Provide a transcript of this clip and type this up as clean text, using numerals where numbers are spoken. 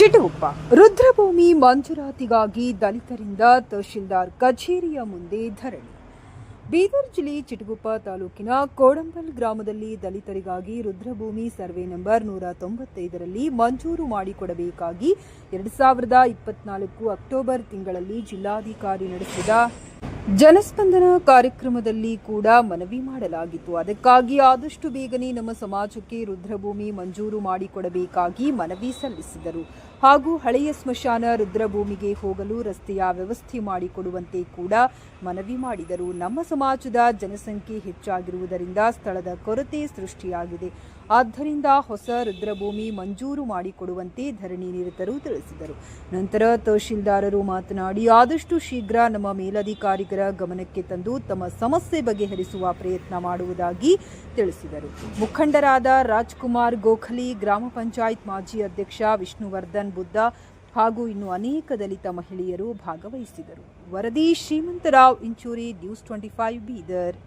ಚಿಟಗುಪ್ಪ ರುದ್ರಭೂಮಿ ಮಂಜೂರಾತಿಗಾಗಿ ದಲಿತರಿಂದ ತಹಶೀಲ್ದಾರ್ ಕಚೇರಿಯ ಮುಂದೆ ಧರಣಿ. ಬೀದರ್ ಜಿಲ್ಲೆ ಚಿಟಗುಪ್ಪ ತಾಲೂಕಿನ ಕೋಡಂಬಲ್ ಗ್ರಾಮದಲ್ಲಿ ದಲಿತರಿಗಾಗಿ ರುದ್ರಭೂಮಿ ಸರ್ವೆ ನಂಬರ್ 195ರಲ್ಲಿ ಮಂಜೂರು ಮಾಡಿಕೊಡಬೇಕಾಗಿ 2024 ಅಕ್ಟೋಬರ್ ತಿಂಗಳಲ್ಲಿ ಜಿಲ್ಲಾಧಿಕಾರಿ ನಡೆಸಿದ ಜನಸ್ಪಂದನ ಕಾರ್ಯಕ್ರಮದಲ್ಲಿ ಕೂಡ ಮನವಿ ಮಾಡಲಾಗಿತ್ತು. ಅದಕ್ಕಾಗಿ ಆದಷ್ಟು ಬೇಗನೆ ನಮ್ಮ ಸಮಾಜಕ್ಕೆ ರುದ್ರಭೂಮಿ ಮಂಜೂರು ಮಾಡಿಕೊಡಬೇಕಾಗಿ ಮನವಿ ಸಲ್ಲಿಸಿದರು. ಹಾಗೂ ಹಳೆಯ ಸ್ಮಶಾನ ರುದ್ರಭೂಮಿಗೆ ಹೋಗಲು ರಸ್ತೆಯ ವ್ಯವಸ್ಥೆ ಮಾಡಿಕೊಡುವಂತೆ ಕೂಡ ಮನವಿ ಮಾಡಿದರು. ನಮ್ಮ ಸಮಾಜದ ಜನಸಂಖ್ಯೆ ಹೆಚ್ಚಾಗಿರುವುದರಿಂದ ಸ್ಥಳದ ಕೊರತೆ ಸೃಷ್ಟಿಯಾಗಿದೆ. ಆದ್ದರಿಂದ ಹೊಸ ರುದ್ರಭೂಮಿ ಮಂಜೂರು ಮಾಡಿಕೊಡುವಂತೆ ಧರಣಿ ನಿರತರು ತಿಳಿಸಿದರು. ನಂತರ ತಹಶೀಲ್ದಾರರು ಮಾತನಾಡಿ, ಆದಷ್ಟು ಶೀಘ್ರ ನಮ್ಮ ಮೇಲಧಿಕಾರಿಗಳ ಗಮನಕ್ಕೆ ತಂದು ತಮ್ಮ ಸಮಸ್ಯೆ ಬಗೆಹರಿಸುವ ಪ್ರಯತ್ನ ಮಾಡುವುದಾಗಿ ತಿಳಿಸಿದರು. ಮುಖಂಡರಾದ ರಾಜ್ಕುಮಾರ್ ಗೋಖಲಿ, ಗ್ರಾಮ ಪಂಚಾಯತ್ ಮಾಜಿ ಅಧ್ಯಕ್ಷ ವಿಷ್ಣುವರ್ಧನ್ ಬುದ್ಧ ಹಾಗೂ ಇನ್ನು ಅನೇಕ ದಲಿತ ಮಹಿಳೆಯರು ಭಾಗವಹಿಸಿದರು. ವರದಿ ಶ್ರೀಮಂತರಾವ್ ಇಂಚೂರಿ, ನ್ಯೂಸ್ 25 ಬೀದರ್.